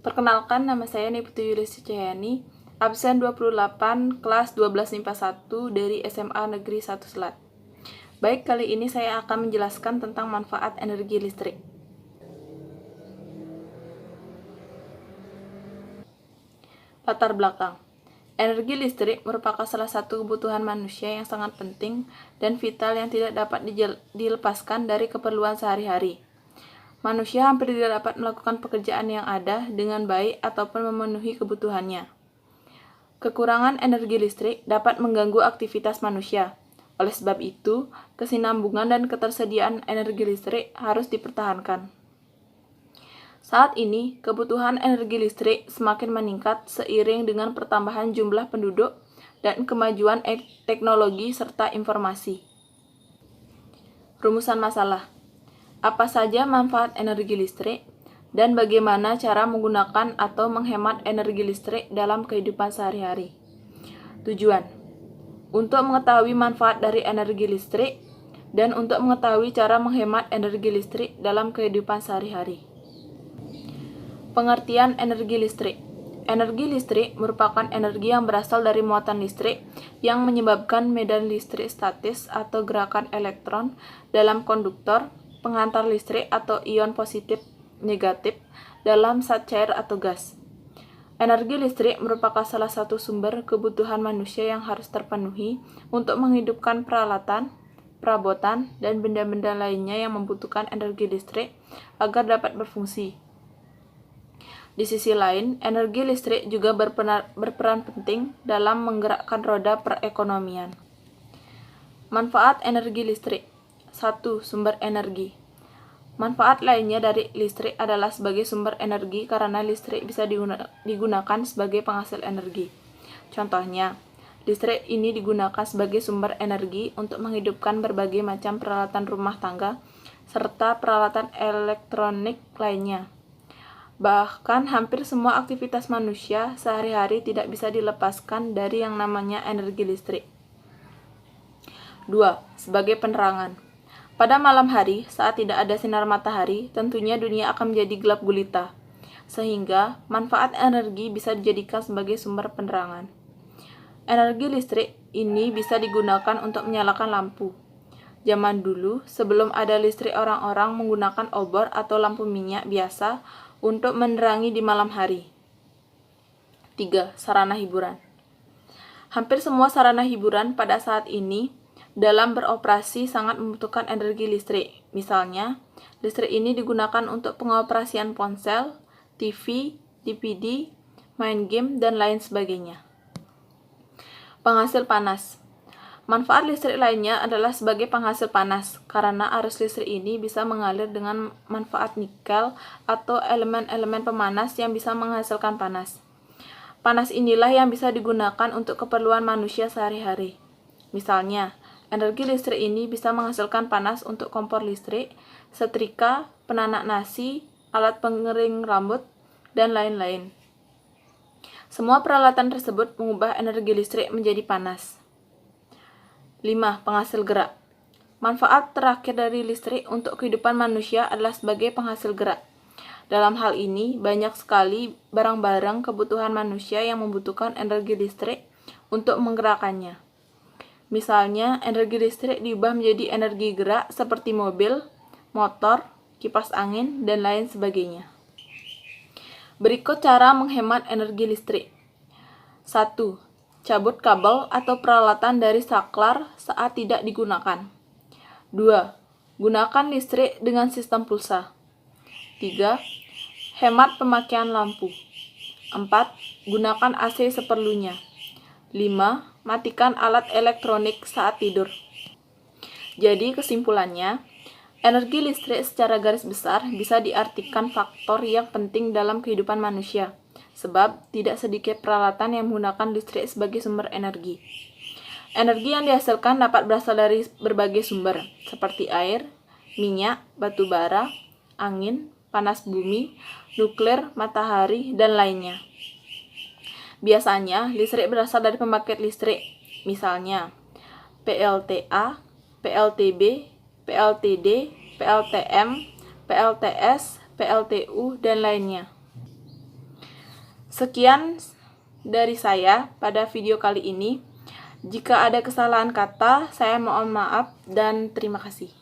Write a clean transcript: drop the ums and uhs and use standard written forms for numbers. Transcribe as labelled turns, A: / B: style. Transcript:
A: Perkenalkan, nama saya Niputu Yulisi Cahyani, absen 28, kelas 12 MIPA 1 dari SMA Negeri 1 Selat. Baik, kali ini saya akan menjelaskan tentang manfaat energi listrik. Latar belakang. Energi listrik merupakan salah satu kebutuhan manusia yang sangat penting dan vital yang tidak dapat dilepaskan dari keperluan sehari-hari. Manusia hampir tidak dapat melakukan pekerjaan yang ada dengan baik ataupun memenuhi kebutuhannya. Kekurangan energi listrik dapat mengganggu aktivitas manusia. Oleh sebab itu, kesinambungan dan ketersediaan energi listrik harus dipertahankan. Saat ini, kebutuhan energi listrik semakin meningkat seiring dengan pertambahan jumlah penduduk dan kemajuan teknologi serta informasi. Rumusan masalah. Apa saja manfaat energi listrik dan bagaimana cara menggunakan atau menghemat energi listrik dalam kehidupan sehari-hari. Tujuan: untuk mengetahui manfaat dari energi listrik dan untuk mengetahui cara menghemat energi listrik dalam kehidupan sehari-hari. Pengertian energi listrik. Energi listrik merupakan energi yang berasal dari muatan listrik yang menyebabkan medan listrik statis atau gerakan elektron dalam konduktor, penghantar listrik atau ion positif negatif dalam zat cair atau gas. Energi listrik merupakan salah satu sumber kebutuhan manusia yang harus terpenuhi untuk menghidupkan peralatan, perabotan, dan benda-benda lainnya yang membutuhkan energi listrik agar dapat berfungsi. Di sisi lain, energi listrik juga berperan penting dalam menggerakkan roda perekonomian. Manfaat energi listrik. 1. Sumber energi. Manfaat lainnya dari listrik adalah sebagai sumber energi karena listrik bisa digunakan sebagai penghasil energi. Contohnya, listrik ini digunakan sebagai sumber energi untuk menghidupkan berbagai macam peralatan rumah tangga serta peralatan elektronik lainnya. Bahkan hampir semua aktivitas manusia sehari-hari tidak bisa dilepaskan dari yang namanya energi listrik. 2. Sebagai penerangan. Pada malam hari, saat tidak ada sinar matahari, tentunya dunia akan menjadi gelap gulita, sehingga manfaat energi bisa dijadikan sebagai sumber penerangan. Energi listrik ini bisa digunakan untuk menyalakan lampu. Zaman dulu, sebelum ada listrik, orang-orang menggunakan obor atau lampu minyak biasa untuk menerangi di malam hari. 3. Sarana hiburan. Hampir semua sarana hiburan pada saat ini dalam beroperasi sangat membutuhkan energi listrik. Misalnya, listrik ini digunakan untuk pengoperasian ponsel, TV, DVD, main game, dan lain sebagainya. Penghasil panas. Manfaat listrik lainnya adalah sebagai penghasil panas, karena arus listrik ini bisa mengalir dengan manfaat nikel atau elemen-elemen pemanas yang bisa menghasilkan panas. Panas inilah yang bisa digunakan untuk keperluan manusia sehari-hari. Misalnya, energi listrik ini bisa menghasilkan panas untuk kompor listrik, setrika, penanak nasi, alat pengering rambut, dan lain-lain. Semua peralatan tersebut mengubah energi listrik menjadi panas. 5. Penghasil gerak. Manfaat terakhir dari listrik untuk kehidupan manusia adalah sebagai penghasil gerak. Dalam hal ini, banyak sekali barang-barang kebutuhan manusia yang membutuhkan energi listrik untuk menggerakkannya. Misalnya, energi listrik diubah menjadi energi gerak seperti mobil, motor, kipas angin, dan lain sebagainya. Berikut cara menghemat energi listrik. 1. Cabut kabel atau peralatan dari saklar saat tidak digunakan. 2. Gunakan listrik dengan sistem pulsa. 3. Hemat pemakaian lampu. 4. Gunakan AC seperlunya. 5. Matikan alat elektronik saat tidur. Jadi kesimpulannya, energi listrik secara garis besar bisa diartikan faktor yang penting dalam kehidupan manusia. Sebab tidak sedikit peralatan yang menggunakan listrik sebagai sumber energi. Energi yang dihasilkan dapat berasal dari berbagai sumber, seperti air, minyak, batu bara, angin, panas bumi, nuklir, matahari, dan lainnya. Biasanya, listrik berasal dari pembangkit listrik, misalnya PLTA, PLTB, PLTD, PLTM, PLTS, PLTU, dan lainnya. Sekian dari saya pada video kali ini. Jika ada kesalahan kata, saya mohon maaf dan terima kasih.